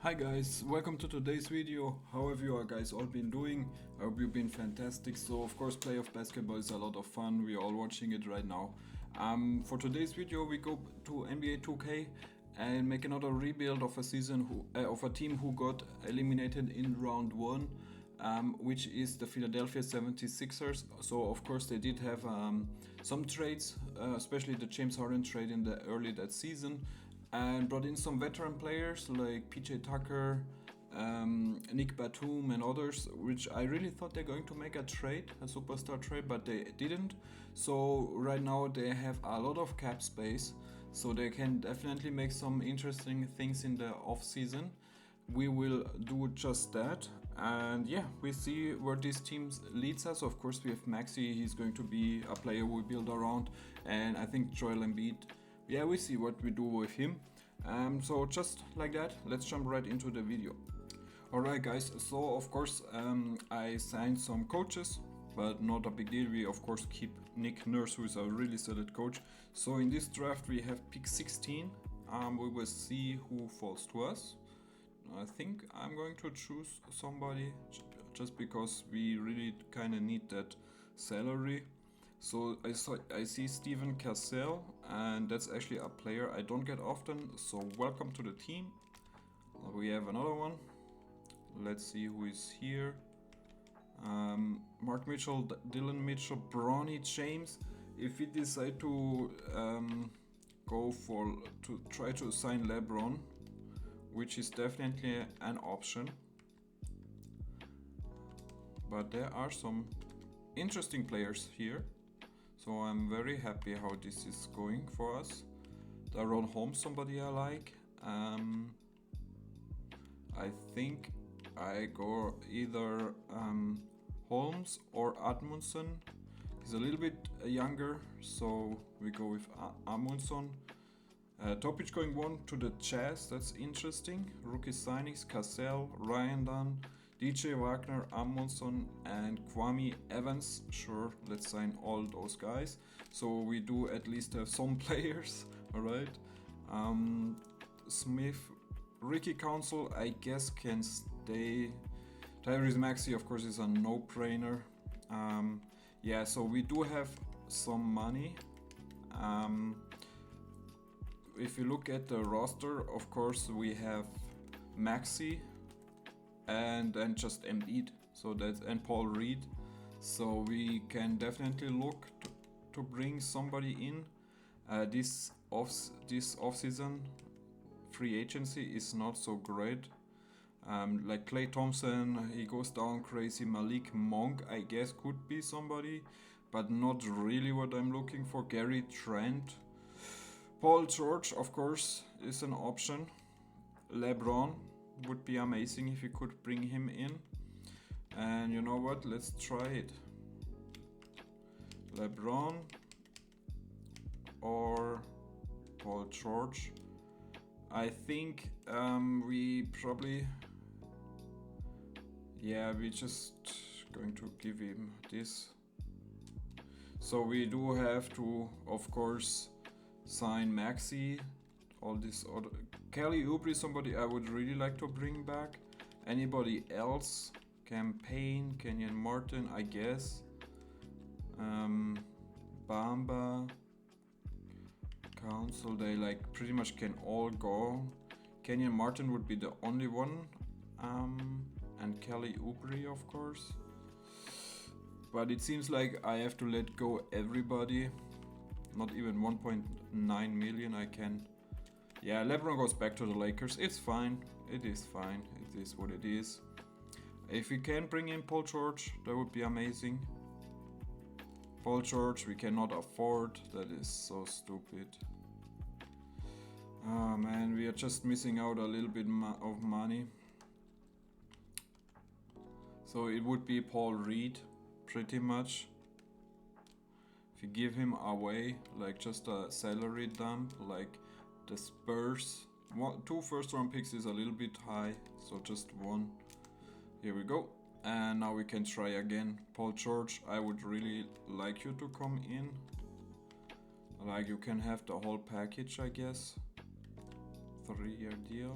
Hi guys, welcome to today's video. How have you guys all been doing? I hope you've been fantastic. So of course playoff basketball is a lot of fun. We're all watching it right now. For today's video we go to NBA 2K and make another rebuild of a of a team who got eliminated in round 1. Which is the Philadelphia 76ers. So of course they did have some trades, especially the James Harden trade in the early that season, and brought in some veteran players like PJ Tucker, Nick Batum, and others, which I really thought they're going to make a trade, a superstar trade, but they didn't. So right now they have a lot of cap space, so they can definitely make some interesting things in the off season. We will do just that, and yeah, we see where this team leads us. Of course, we have Maxi. He's going to be a player we build around, and I think Joel Embiid. Yeah, we see what we do with him. So just like that, let's jump right into the video. Alright guys, so of course I signed some coaches, but not a big deal. We of course keep Nick Nurse, who is a really solid coach. So in this draft we have pick 16. We will see who falls to us. I think I'm going to choose somebody just because we really kind of need that salary. So I see Steven Cassell, and that's actually a player I don't get often. So welcome to the team. We have another one. Let's see who is here. Mark Mitchell, Dylan Mitchell, Bronny James. If we decide to try to sign LeBron, which is definitely an option, but there are some interesting players here. So I'm very happy how this is going for us. Daron Holmes, somebody I like. I think I go either Holmes or Admundson. He's a little bit younger, so we go with Amundsen. Topic going 1 to the Jazz, that's interesting. Rookie signings, Cassell, Ryan Dunn, DJ Wagner, Amundsen, and Kwame Evans. Sure, let's sign all those guys. So we do at least have some players, alright. Smith, Ricky Council, I guess can stay. Tyrese Maxey, of course, is a no-brainer. Yeah, so we do have some money. If you look at the roster, of course, we have Maxi and then just Embiid, so that's and Paul Reed. So we can definitely look to bring somebody in. This off-season free agency is not so great. Like Klay Thompson, he goes down crazy. Malik Monk, I guess, could be somebody, but not really what I'm looking for. Gary Trent. Paul George, of course, is an option. LeBron would be amazing if you could bring him in. And you know what? Let's try it. LeBron or Paul George. I think we probably... Yeah, we just going to give him this. So we do have to, of course, sign Maxi, all this other... Kelly Oubre, somebody I would really like to bring back. Anybody else? Campaign, Kenyon Martin, I guess. Bamba, Council, they like pretty much can all go. Kenyon Martin would be the only one. And Kelly Oubre, of course. But it seems like I have to let go everybody. Not even 1.9 million I can. Yeah, LeBron goes back to the Lakers. It's fine. It is fine. It is what it is. If we can bring in Paul George, that would be amazing. Paul George, we cannot afford. That is so stupid. Oh man, we are just missing out a little bit of money. So it would be Paul Reed, pretty much. If you give him away, like just a salary dump, like the Spurs. 2 first-round picks is a little bit high, so just 1. Here we go. And now we can try again. Paul George, I would really like you to come in. Like you can have the whole package, I guess. 3-year deal.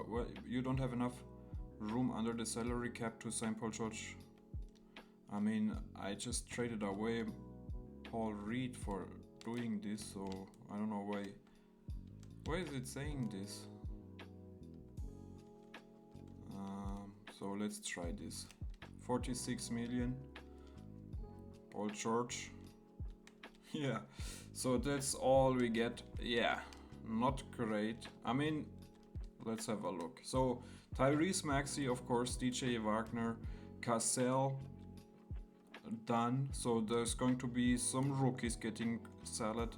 What, you don't have enough room under the salary cap to sign Paul George? I mean, I just traded away Paul Reed for doing this, so I don't know why. Why is it saying this? So let's try this. 46 million. Paul George. Yeah, so that's all we get. Yeah, not great. I mean, let's have a look. So Tyrese Maxey, of course, DJ Wagner, Cassell, done. So there's going to be some rookies getting salad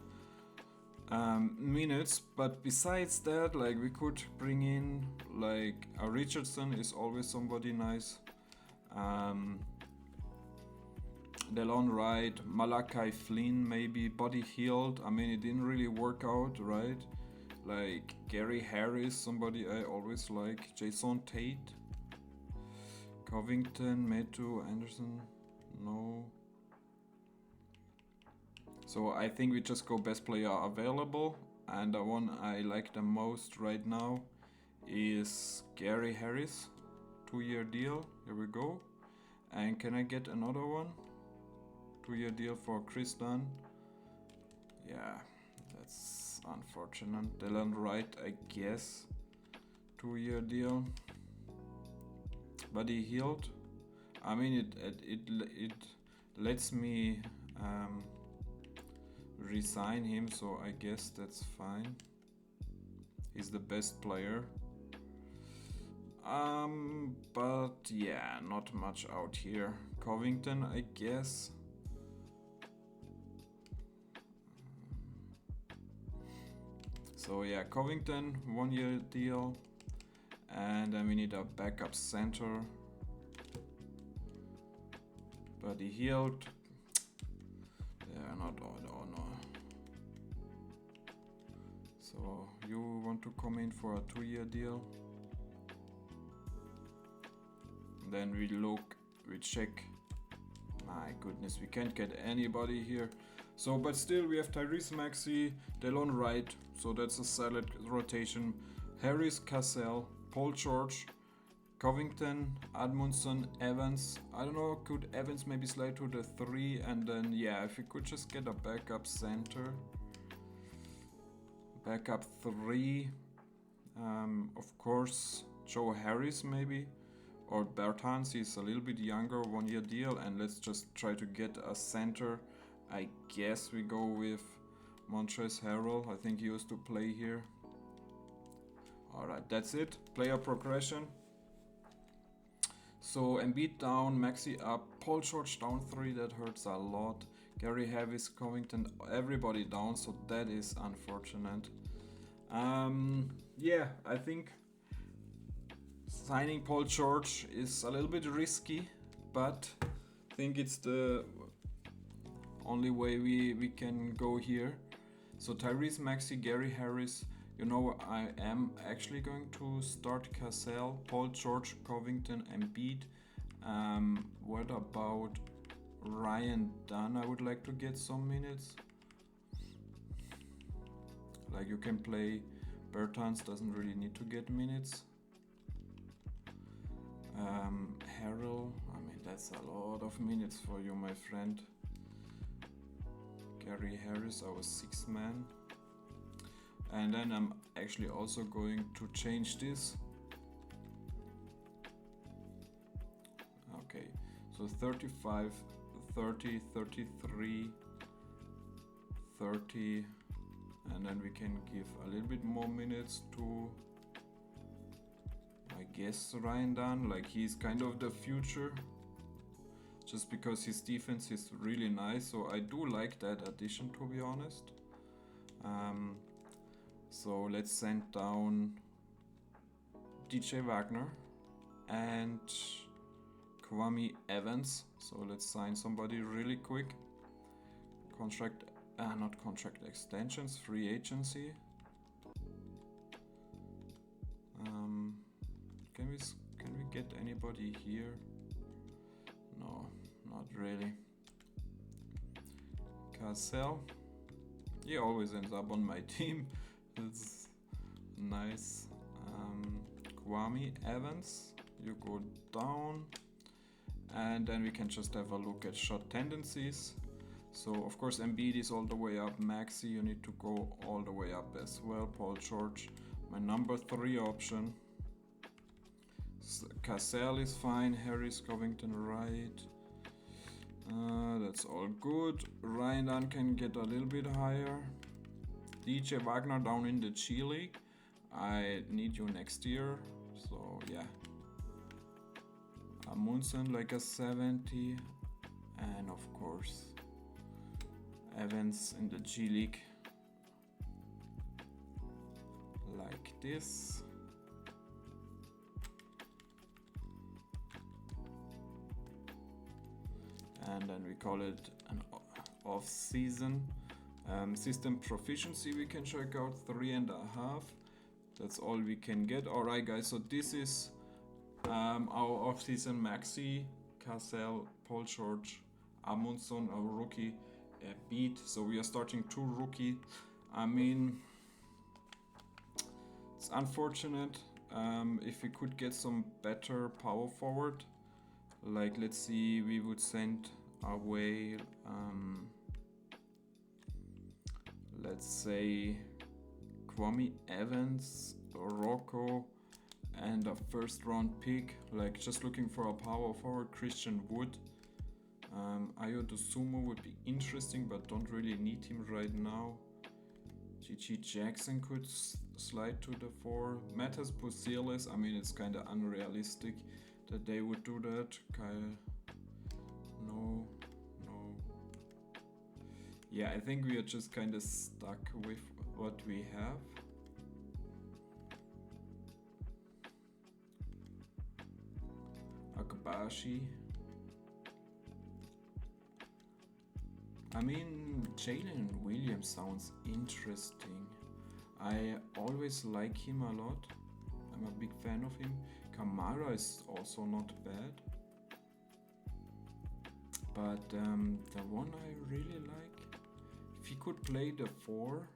minutes, but besides that, like, we could bring in like a Richardson is always somebody nice. Delon Wright, Malachi Flynn, maybe Buddy Hield. I mean, it didn't really work out, right? Like Gary Harris, somebody I always like. Jason Tate, Covington, Metu, Anderson, no. So I think we just go best player available, and the one I like the most right now is Gary Harris, 2-year deal. Here we go. And can I get another one? 2-year deal for Chris Dunn. Yeah, that's unfortunate. Dylan Wright, I guess. 2-year deal. Buddy Hield. I mean, it lets me resign him, so I guess that's fine. He's the best player. But yeah, not much out here. Covington, I guess. So yeah, Covington, 1-year deal. And then we need a backup center. Buddy Hield. Yeah, not oh no. So you want to come in for a 2-year deal? Then we look, we check. My goodness, we can't get anybody here. So, but still we have Tyrese Maxey, Delon Wright, so that's a solid rotation. Harris, Cassell, Paul George, Covington, Admundson, Evans. I don't know, could Evans maybe slide to the 3, and then yeah, if we could just get a backup center. Backup 3. Of course, Joe Harris maybe. Or Bertans, he's a little bit younger, 1-year deal, and let's just try to get a center. I guess we go with Montrezl Harrell. I think he used to play here. Alright, that's it. Player progression. So Embiid down, Maxey up, Paul George down 3, that hurts a lot. Gary Harris, Covington, everybody down, so that is unfortunate. Yeah, I think signing Paul George is a little bit risky, but I think it's the only way we can go here. So Tyrese Maxey, Gary Harris, you know, I am actually going to start Cassell, Paul George, Covington, Embiid. What about Ryan Dunn? I would like to get some minutes. Like, you can play Bertans, doesn't really need to get minutes. Harrell, I mean, that's a lot of minutes for you, my friend. Gary Harris, our 6th man. And then I'm actually also going to change this. Okay, so 35, 30, 33, 30, and then we can give a little bit more minutes to, I guess, Ryan Dunn. Like, he's kind of the future, just because his defense is really nice, so I do like that addition, to be honest. So let's send down DJ Wagner and Kwame Evans. So let's sign somebody really quick. Not contract extensions, free agency. Can we get anybody here? No, not really. Cassell, he always ends up on my team. It's nice. Kwame Evans. You go down. And then we can just have a look at shot tendencies. So of course Embiid is all the way up. Maxi, you need to go all the way up as well. Paul George, my number 3 option. Cassell is fine. Harris, Covington, right. That's all good. Ryan Dunn can get a little bit higher. DJ Wagner down in the G League. I need you next year. So yeah. Munson like a 70. And of course Evans in the G League. Like this. And then we call it an off-season. System proficiency we can check out 3.5. That's all we can get. Alright guys, so this is our off-season Maxi, Cassell, Paul George, Amundsen, our rookie, Beat. So we are starting 2 rookie. I mean, it's unfortunate. If we could get some better power forward, like let's see, we would send away let's say Kwame Evans, Rocco, and a first round pick, like just looking for a power forward. Christian Wood, Ayo Dosunmu would be interesting, but don't really need him right now. GG Jackson could slide to the 4. Matas Pusilis, I mean it's kind of unrealistic that they would do that. Kyle, no. Yeah, I think we are just kind of stuck with what we have. Akabashi. I mean, Jalen Williams sounds interesting. I always like him a lot. I'm a big fan of him. Kamara is also not bad. But the one I really like, if he could play the 4,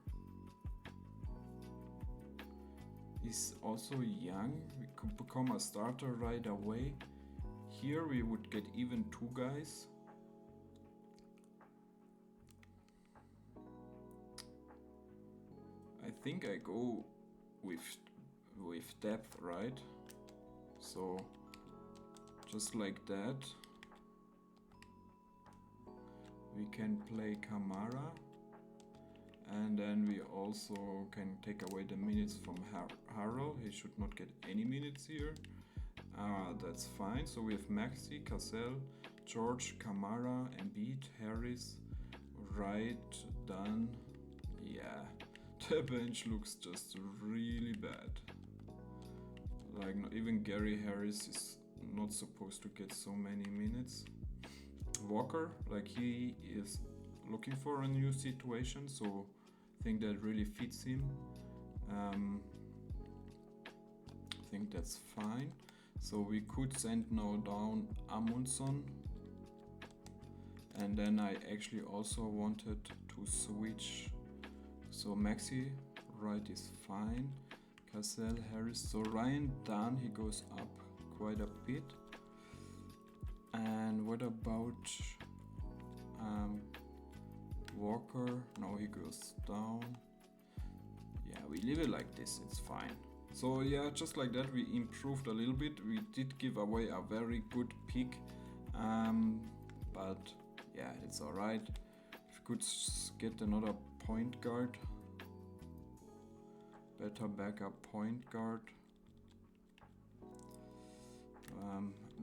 he's also young. We could become a starter right away. Here we would get even 2 guys. I think I go with depth, right? So just like that, we can play Kamara, and then we also can take away the minutes from Harrell. He should not get any minutes here. That's fine. So we have Maxi, Cassell, George, Kamara, Embiid, Harris, Wright, Dunn. Yeah, the bench looks just really bad. Like even Gary Harris is not supposed to get so many minutes. Walker, like he is looking for a new situation, so I think that really fits him. I think that's fine. So we could send now down Amundsen, and then I actually also wanted to switch. So Maxi right is fine. Cassell, Harris. So Ryan Dunn, he goes up quite a bit. And what about Walker? No, he goes down. Yeah, we leave it like this, it's fine. So yeah, just like that, we improved a little bit. We did give away a very good pick, but yeah, it's alright. If we could get another point guard, better backup point guard,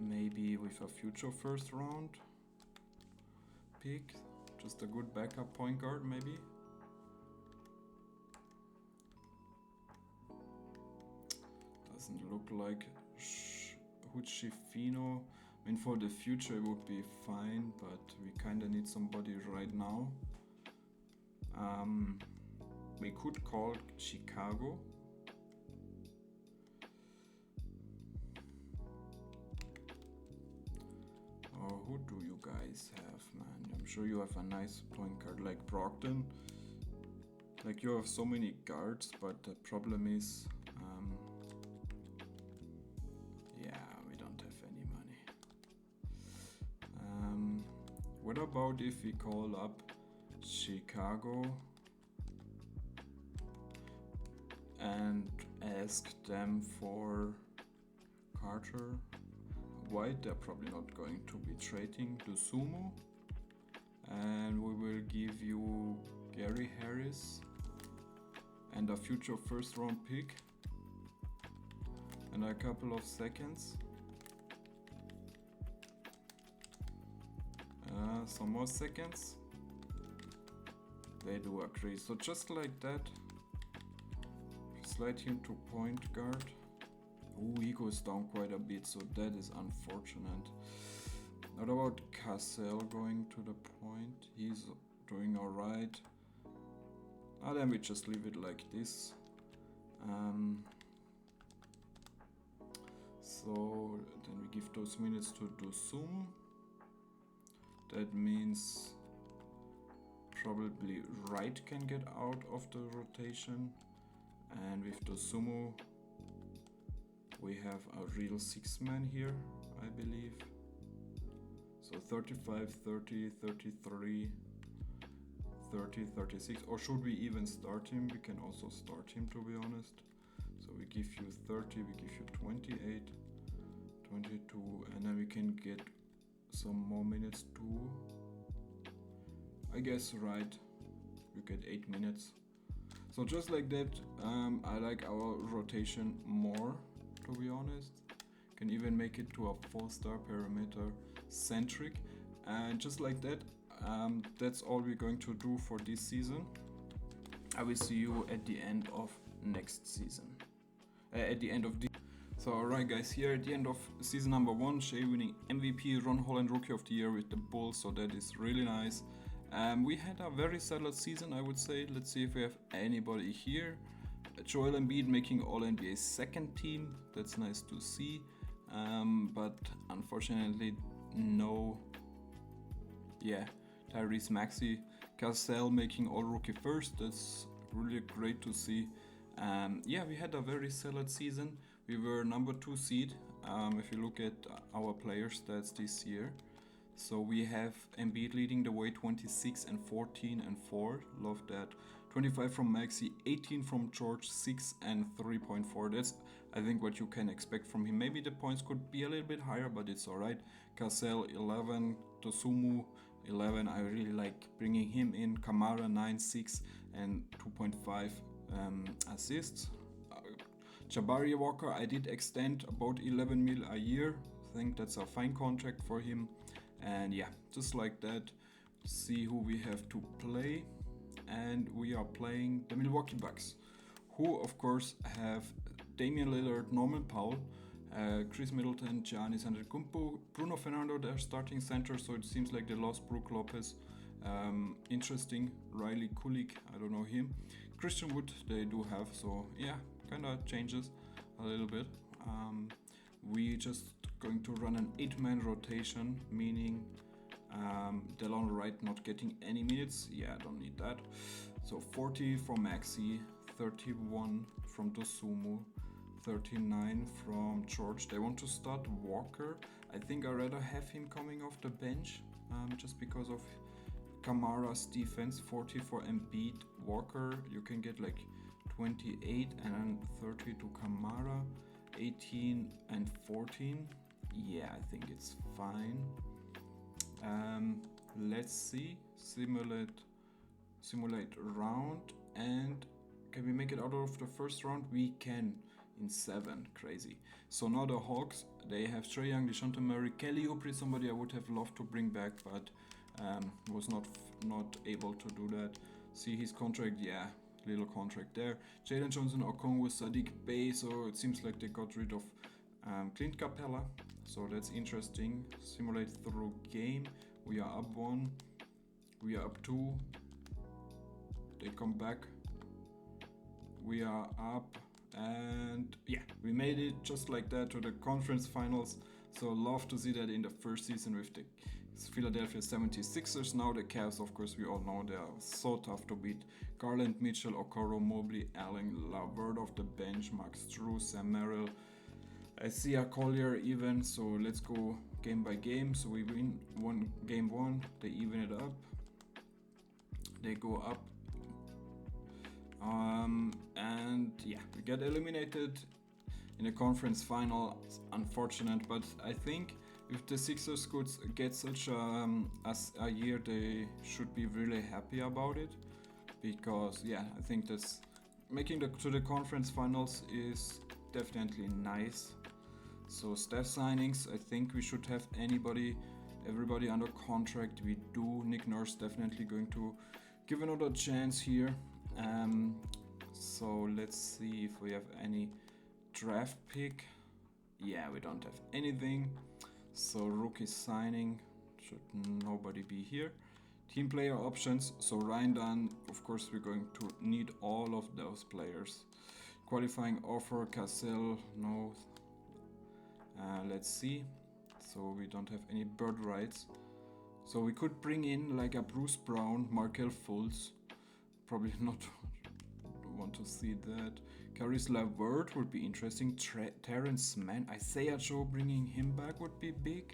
maybe with a future first round pick, just a good backup point guard maybe. Doesn't look like Huchifino. I mean, for the future it would be fine, but we kind of need somebody right now. We could call Chicago. Oh, who do you guys have, man? I'm sure you have a nice point guard like Brogdon. Like you have so many guards, but the problem is What about if we call up Chicago and ask them for Carter White? They're probably not going to be trading to Sumo. And we will give you Gary Harris and a future first round pick and a couple of seconds. Some more seconds. They do agree. So just like that, slide him to point guard. Oh, he goes down quite a bit, so that is unfortunate. What about Cassell going to the point? He's doing alright. Then we just leave it like this. So then we give those minutes to Dosum. That means probably Wright can get out of the rotation. And with Dosumu, we have a real 6-man here, I believe. So 35, 30, 33, 30, 36. Or should we even start him? We can also start him, to be honest. So we give you 30, we give you 28, 22, and then we can get some more minutes too. I guess, right, you get 8 minutes. So just like that, I like our rotation more, to be honest. Can even make it to a 4-star perimeter centric. And just like that, that's all we're going to do for this season. I will see you at the end of next season. At the end of the... So alright guys, here at the end of season number 1, Shea winning MVP, Ron Holland Rookie of the Year with the Bulls, so that is really nice. We had a very solid season, I would say. Let's see if we have anybody here. Joel Embiid making All-NBA second team, that's nice to see. But unfortunately, no. Yeah, Tyrese Maxey. Cassell making All-Rookie first, that's really great to see. Yeah, we had a very solid season. We were number 2 seed, if you look at our player stats this year. So we have Embiid leading the way, 26 and 14 and 4, love that. 25 from Maxey, 18 from George, 6 and 3.4. That's, I think, what you can expect from him. Maybe the points could be a little bit higher, but it's alright. Cassell, 11, Tosumu, 11. I really like bringing him in. Kamara, 9, 6 and 2.5 assists. Jabari Walker, I did extend about 11 mil a year. I think that's a fine contract for him. And yeah, just like that, see who we have to play. And we are playing the Milwaukee Bucks, who of course have Damian Lillard, Norman Powell, Chris Middleton, Giannis Antetokounmpo, Bruno Fernando, their starting center, so it seems like they lost Brook Lopez. Interesting. Riley Kulik, I don't know him. Christian Wood they do have, so yeah, kind of changes a little bit. We just going to run an 8-man rotation, meaning Delon Wright not getting any minutes. Yeah, I don't need that. So 40 from Maxey, 31 from Dosumu, 39 from George. They want to start Walker. I think I'd rather have him coming off the bench, just because of Kamara's defense. 40 for Embiid. Walker, you can get like 28 and then 30 to Kamara, 18 and 14. Yeah, I think it's fine. Let's see, simulate round, and can we make it out of the first round? We can in 7, crazy. So now the Hawks, they have Trae Young, DeJounte Murray, Kelly Oubre, somebody I would have loved to bring back, but was not able to do that. See his contract, yeah, little contract there. Jalen Johnson, Okongwu, Sadiq Bey, so it seems like they got rid of Clint Capella, so that's interesting. Simulate through game. We are up 1, we are up 2, they come back, we are up, and yeah, we made it just like that to the conference finals. So love to see that in the first season with the Philadelphia 76ers. Now the Cavs, of course, we all know they are so tough to beat. Garland, Mitchell, Okoro, Mobley, Allen, Lavert off the bench, Max Drew, Sam Merrill, I see a Collier even, so let's go game by game. So we win game one, they even it up, they go up, and yeah, we get eliminated in the conference final. It's unfortunate, but I think if the Sixers could get such a year, they should be really happy about it, because yeah, I think that's making to the conference finals is definitely nice. So staff signings, I think we should have everybody under contract. We do. Nick Nurse definitely going to give another chance here. So let's see if we have any draft pick. Yeah, we don't have anything. So rookie signing, should nobody be here. Team player options, so Ryan Dunn, of course we're going to need all of those players. Qualifying offer, Cassell, no. Let's see, so we don't have any bird rights. So we could bring in like a Bruce Brown, Markel Fultz, probably not want to see that. Caris LeVert would be interesting. Terrence Mann, Isaiah Joe, bringing him back would be big.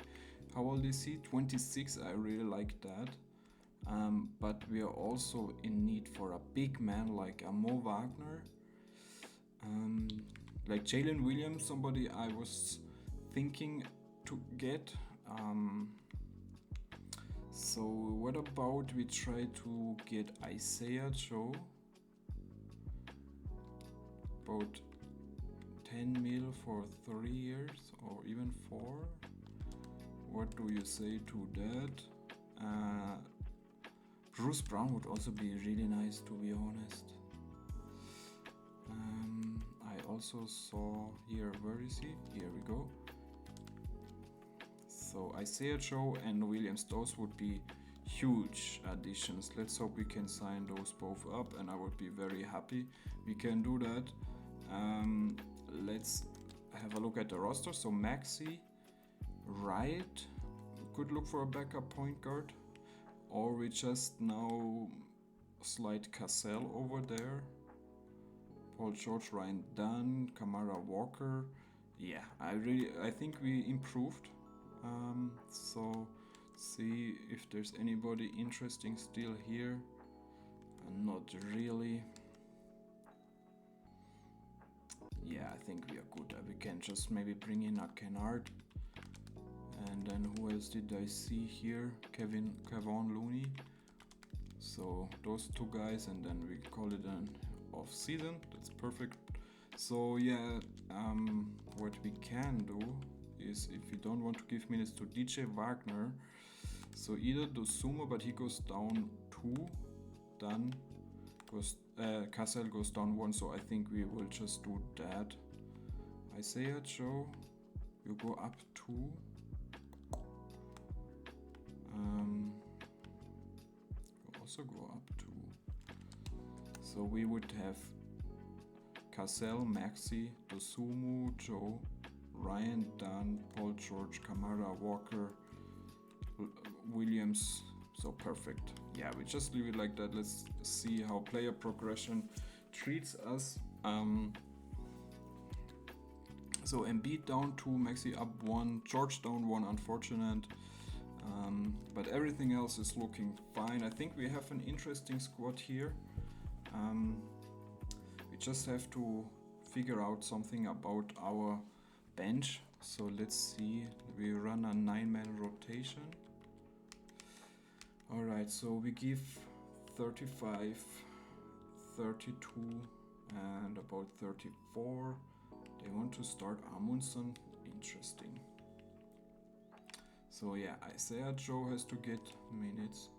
How old is he? 26, I really like that. But we are also in need for a big man like a Mo Wagner. Like Jalen Williams, somebody I was thinking to get. So what about we try to get Isaiah Joe? About 10 mil for 3 years or even 4. What do you say to that? Bruce Brown would also be really nice, to be honest. I also saw here, where is he? Here we go. So Isaiah Joe and Williams, those would be huge additions. Let's hope we can sign those both up, and I would be very happy we can do that. Let's have a look at the roster. So Maxi, right, could look for a backup point guard, or we just now slide Cassell over there. Paul George, Ryan Dunn, Kamara Walker. Yeah, I think we improved. So see if there's anybody interesting still here. Not really. Yeah, I think we are good. We can just maybe bring in a Kennard. And then who else did I see here? Kevon Looney. So those two guys, and then we call it an off-season. That's perfect. So yeah, what we can do is, if we don't want to give minutes to DJ Wagner, so either Dosumo, but he goes down 2, then Cassell goes down 1, so I think we will just do that. Isaiah Joe, you go up 2. You also go up 2. So we would have Cassell, Maxi, Dosumu, Joe, Ryan Dunn, Paul George, Kamara Walker, Williams. So perfect. Yeah, we just leave it like that. Let's see how player progression treats us. So Embiid down 2, Maxi up 1, George down 1, unfortunate. But everything else is looking fine. I think we have an interesting squad here. We just have to figure out something about our bench. So let's see, we run a 9-man rotation. Alright, so we give 35, 32 and about 34. They want to start Amundsen. Interesting. So yeah, Isaiah Joe has to get minutes.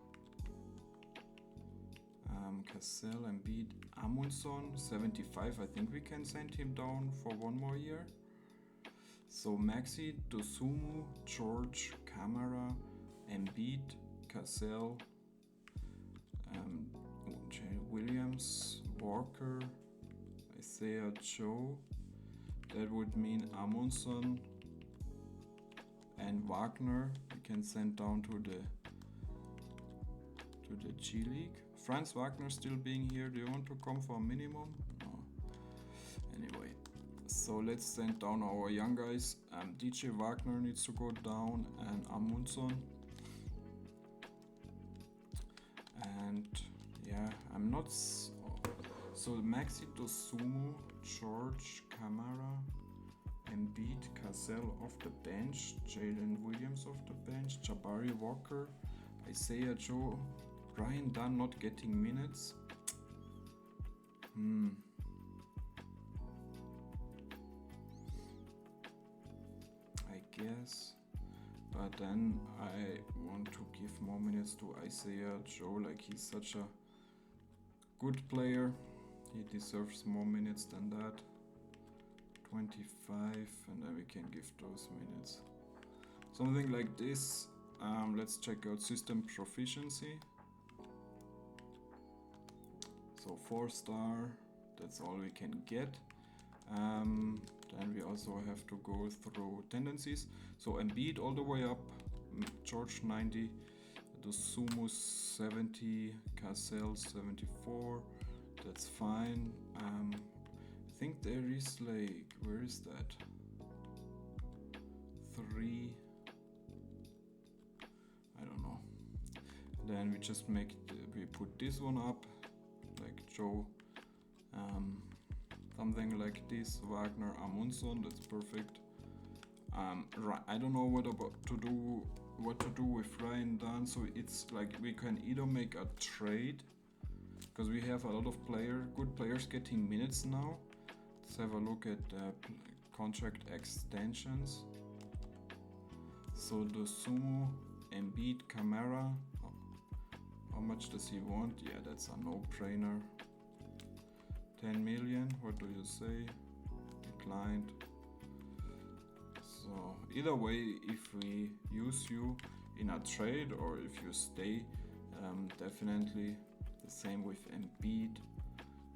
Cassell, Embiid, Amundsen, 75. I think we can send him down for 1 more year. So Maxi, Dosumu, George, Kamara, Embiid, Cassell, Williams, Walker, Isaiah Joe. That would mean Amundsen and Wagner we can send down to the G League. Franz Wagner still being here. Do you want to come for a minimum? No. Anyway, So let's send down our young guys. DJ Wagner needs to go down, and Amundsen. And yeah, I'm not so Maxi Dosumu, George, Camara, Embiid, Cassell off the bench, Jalen Williams off the bench, Jabari Walker, Isaiah Joe, Ryan Dunn not getting minutes. I guess. But then I want to give more minutes to Isaiah Joe, like he's such a good player. He deserves more minutes than that. 25, and then we can give those minutes. Something like this. Let's check out system proficiency. So 4-star, that's all we can get. Then we also have to go through tendencies. So Embiid all the way up, George 90, Dosumu 70, Cassell 74. That's fine. I think there is like, where is that? 3. I don't know. Then we just we put this one up, like Joe. Something like this, Wagner, Amundsen, that's perfect. I don't know what to do with Ryan Dunn, so it's like we can either make a trade, because we have a lot of good players getting minutes now. Let's have a look at contract extensions. So Dosumu, Embiid, Camara. How much does he want? Yeah, that's a no-brainer. 10 million, what do you say? Declined. So either way, if we use you in a trade or if you stay, definitely the same with Embiid.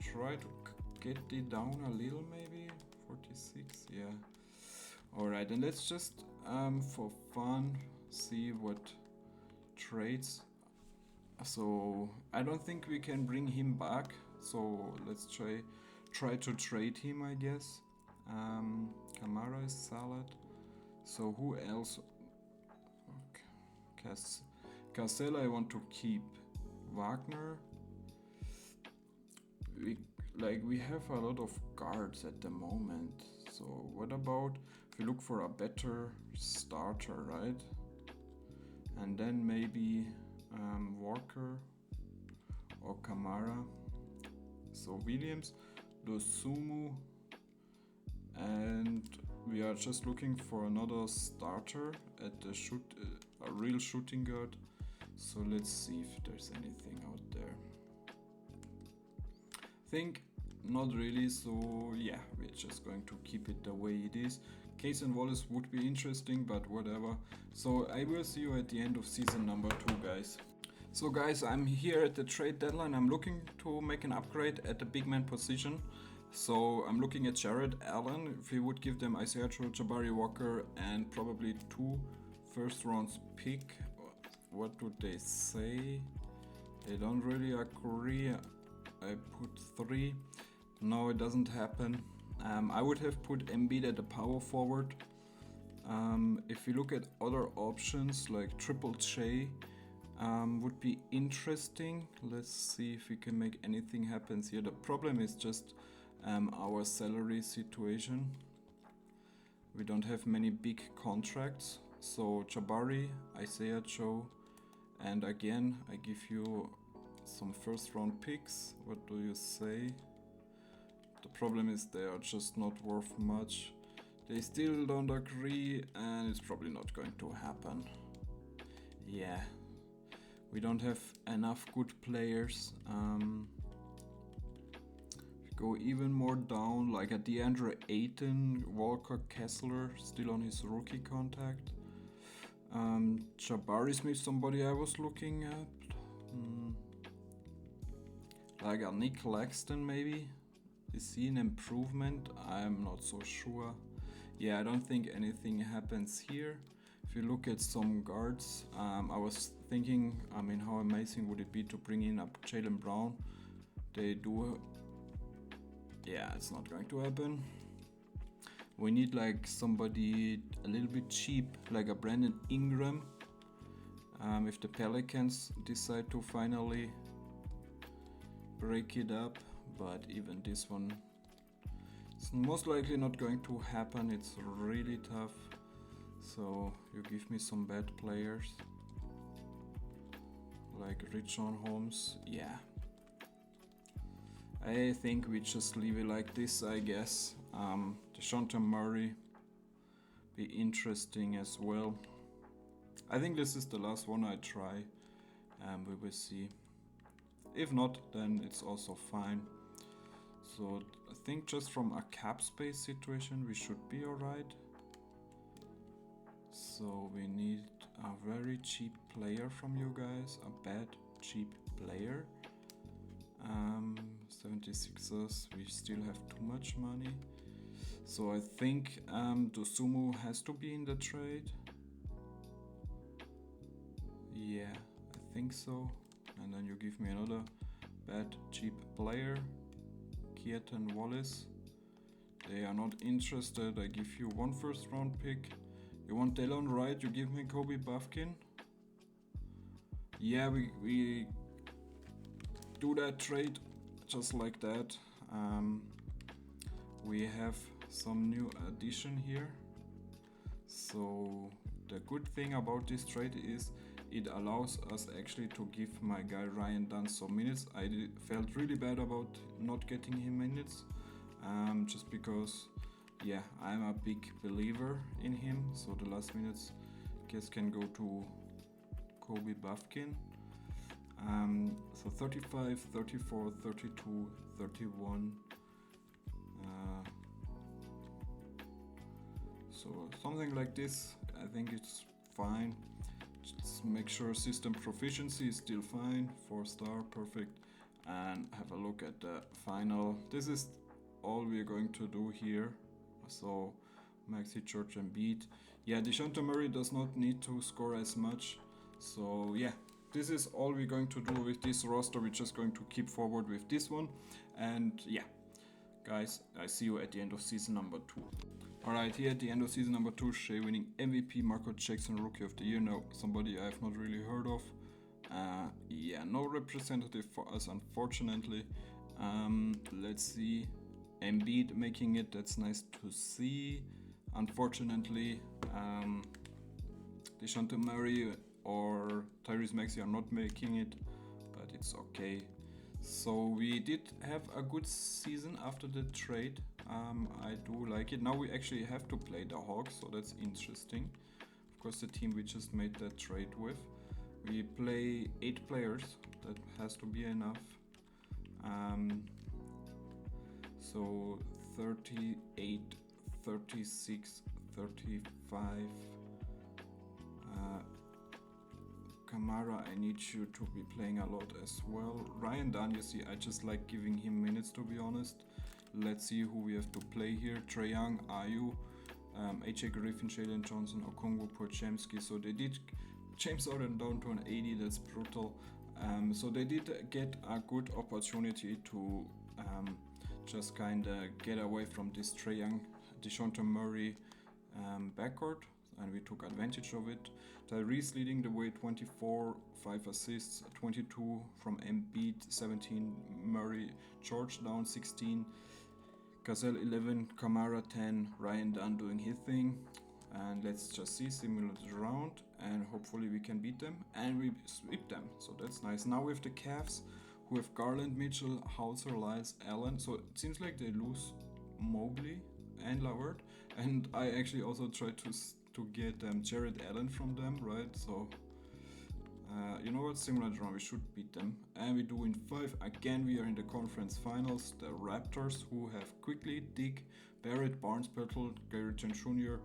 Try to get it down a little, maybe 46. Yeah. All right, and let's just for fun see what trades. So I don't think we can bring him back. So let's try to trade him, I guess. Camara is salad. So who else? Okay. Cassell I want to keep. Wagner. We have a lot of guards at the moment. So what about if we look for a better starter, right? And then maybe Walker or Camara. So Williams, Dosumu, and we are just looking for another starter at the a real shooting guard. So let's see if there's anything out there. Think not really, so yeah, we're just going to keep it the way it is. Case and Wallace would be interesting, but whatever. So I will see you at the end of season number 2, guys. So guys, I'm here at the trade deadline. I'm looking to make an upgrade at the big man position. So I'm looking at Jared Allen. If he would give them Isaiah Joe, Jabari Walker, and probably 2 first-round pick. What do they say? They don't really agree. I put 3. No, it doesn't happen. I would have put Embiid at the power forward. If we look at other options like Triple J, would be interesting. Let's see if we can make anything happen here. The problem is just our salary situation. We don't have many big contracts. So Jabari, Isaiah Joe, and again I give you some first round picks. What do you say? The problem is they are just not worth much. They still don't agree, and it's probably not going to happen. Yeah. We don't have enough good players. Go even more down, like a DeAndre Ayton, Walker Kessler, still on his rookie contract. Jabari Smith, somebody I was looking at. Like a Nick Claxton maybe. Is he an improvement? I'm not so sure. Yeah, I don't think anything happens here. If you look at some guards, I was thinking, how amazing would it be to bring in a Jaylen Brown? They do. Yeah, it's not going to happen. We need like somebody a little bit cheap, like a Brandon Ingram. If the Pelicans decide to finally break it up, but even this one, it's most likely not going to happen. It's really tough. So you give me some bad players like Richaun Holmes. Yeah, I think we just leave it like this, I guess. DeJounte Murray be interesting as well. I think this is the last one I try, and we will see. If not, then it's also fine. So I think just from a cap space situation we should be alright. So we need a very cheap player from you guys, a bad cheap player. 76ers, we still have too much money. So I think Dosumu has to be in the trade. Yeah, I think so. And then you give me another bad cheap player, Keaton Wallace. They are not interested. I give you 1 first round pick. You want Delon Wright, you give me Kobe Buffkin. Yeah, we do that trade just like that. We have some new addition here. So the good thing about this trade is it allows us actually to give my guy Ryan Dunn some minutes. I felt really bad about not getting him minutes, just because, yeah, I'm a big believer in him. So the last minutes, I guess, can go to Kobe Buffkin. So 35, 34, 32, 31. So something like this, I think it's fine. Just make sure system proficiency is still fine, 4-star, perfect. And have a look at the final. This is all we're going to do here. So Maxi, George, and Embiid. Yeah, DeJounte Murray does not need to score as much. So yeah, this is all we're going to do with this roster. We're just going to keep forward with this one. And yeah, guys, I see you at the end of season number 2. Alright, here at the end of season number 2, Shea winning MVP, Marco Jackson Rookie of the Year. Now, somebody I have not really heard of. Yeah, no representative for us, unfortunately. Let's see. Embiid making it, that's nice to see. Unfortunately, DeJounte Murray or Tyrese Maxey are not making it, but it's okay. So we did have a good season after the trade. I do like it. Now we actually have to play the Hawks, so that's interesting. Of course, the team we just made that trade with. We play 8 players, that has to be enough. So 38, 36, 35. Kamara, I need you to be playing a lot as well. Ryan Dunn, you see, I just like giving him minutes, to be honest. Let's see who we have to play here. Trae Young, Ayu, AJ Griffin, Jalen Johnson, Okongwu, Podziemski. So they did James Harden down to an 80, that's brutal. So they did get a good opportunity to just kind of get away from this Trae Young, DeJounte Murray backcourt, and we took advantage of it. Tyrese leading the way, 24, 5 assists, 22 from Embiid, 17 Murray, George down 16, Gazelle 11, Kamara 10, Ryan Dunn doing his thing. And let's just see, simulate round, and hopefully we can beat them, and we sweep them, so that's nice. Now we have the Cavs, who have Garland, Mitchell, Hauser, Lyles, Allen. So it seems like they lose Mobley and Lavert, and I actually also tried to get Jared Allen from them, right? So you know what, simulate round, we should beat them, and we do in 5. Again, we are in the conference finals. The Raptors, who have quickly Dick, Barrett, Barnes, Bertel, Gary Trent Jr.,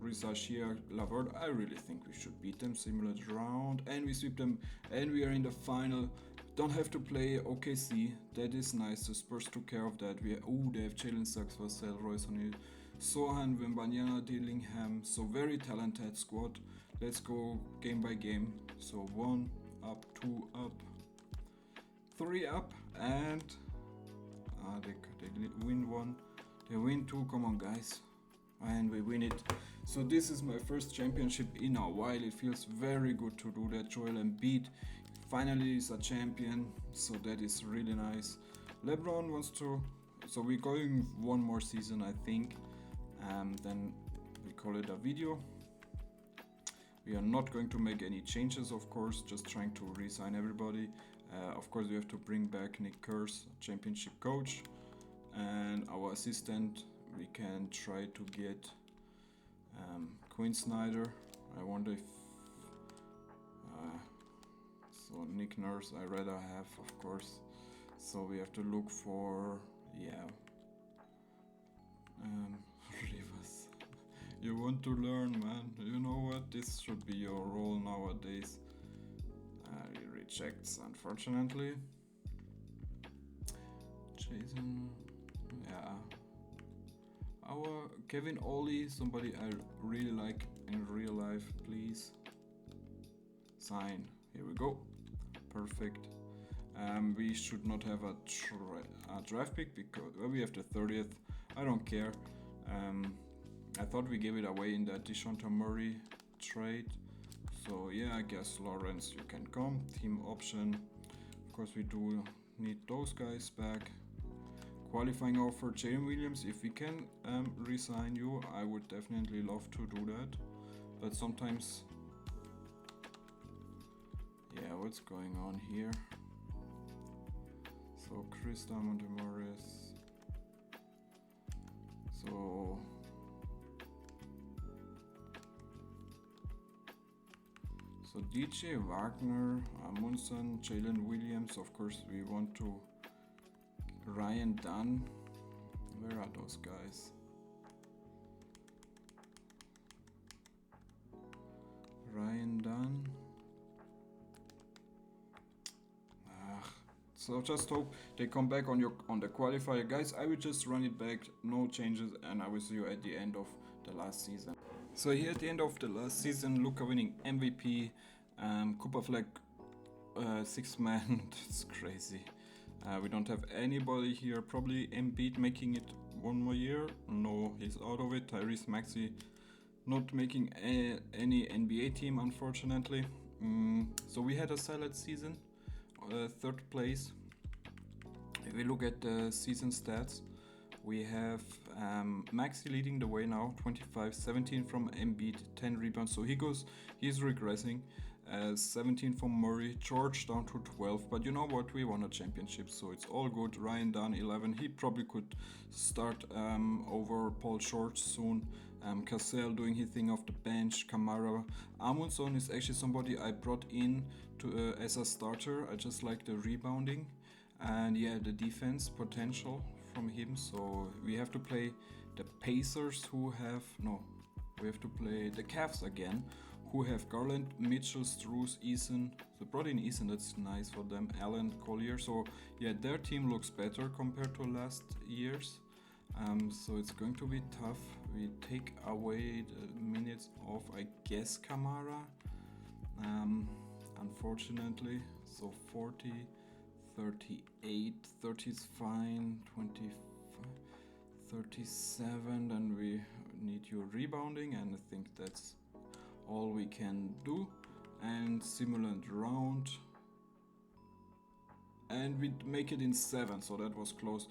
Risa Shia, Lavert. I really think we should beat them. Simulate round, and we sweep them, and we are in the final. Don't have to play OKC. That is nice. The Spurs took care of that. They have Jalen Suggs, Vassell, Royce O'Neal, Sohan, Wembanyama, Dillingham. So very talented squad. Let's go game by game. So 1 up, 2 up, 3 up, and they win 1. They win 2. Come on, guys. and we win it. So this is my first championship in a while. It feels very good to do that. Joel Embiid finally is a champion, so that is really nice. LeBron wants to, so we're going one more season, I think, then we call it a video. We are not going to make any changes, of course, just trying to re-sign everybody. Of course, we have to bring back Nick Kurz, championship coach, and our assistant. We can try to get Quinn Snyder. I wonder if so Nick Nurse I rather have, of course. So we have to look for Rivas. You want to learn, man. You know what? This should be your role nowadays. He rejects, unfortunately. Jason, yeah. Our Kevin Ollie, somebody I really like in real life, please. Sign. Here we go. Perfect. We should not have a draft pick because we have the 30th. I don't care. I thought we gave it away in that DeJounte Murray trade. So yeah, I guess Lawrence, you can come. Team option. Of course, we do need those guys back. Qualifying offer, Jalen Williams. If we can re-sign you, I would definitely love to do that. But sometimes, yeah, what's going on here? So Chris Montemoris. So DJ Wagner, Amundsen, Jalen Williams. Of course, we want to Ryan Dunn. Where are those guys? Ryan Dunn. So just hope they come back on the qualifier, guys. I will just run it back, no changes, and I will see you at the end of the last season. So here at the end of the last season, Luka winning MVP, Cooper Flag, 6 man. That's crazy. We don't have anybody here. Probably Embiid making it one more year. No, he's out of it. Tyrese Maxey not making any NBA team, unfortunately. So we had a solid season. 3rd place. If we look at the season stats, we have Maxi leading the way now, 25, 17 from Embiid, 10 rebounds. So he's regressing. 17 from Murray, George down to 12. But you know what? We won a championship, so it's all good. Ryan Dunn, 11. He probably could start over Paul George soon. Cassell doing his thing off the bench. Kamara. Amundsen is actually somebody I brought in to as a starter. I just like the rebounding and yeah, the defense potential from him. So we have to play the Pacers, we have to play the Cavs again, who have Garland, Mitchell, Strus, Eason. So brought in Eason, that's nice for them. Allen, Collier. So yeah, their team looks better compared to last year's. So it's going to be tough. We take away the minutes of, I guess, Kamara. Unfortunately. So 40, 38, 30 is fine, 25, 37, then we need your rebounding, and I think that's all we can do. And simulant round, and we make it in 7, so that was close.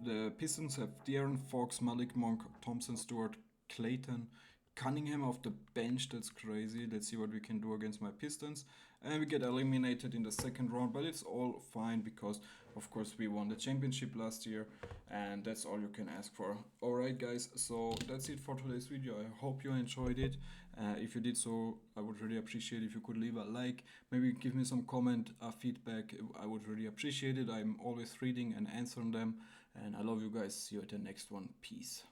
The Pistons have De'Aaron Fox, Malik Monk, Thompson, Stewart, Clayton, Cunningham off the bench. That's crazy. Let's see what we can do against my Pistons. And we get eliminated in the 2nd round, but it's all fine because, of course, we won the championship last year, and that's all you can ask for. Alright, guys, so that's it for today's video. I hope you enjoyed it. If you did so, I would really appreciate if you could leave a like, maybe give me some comment, feedback. I would really appreciate it. I'm always reading and answering them, and I love you guys. See you at the next one. Peace.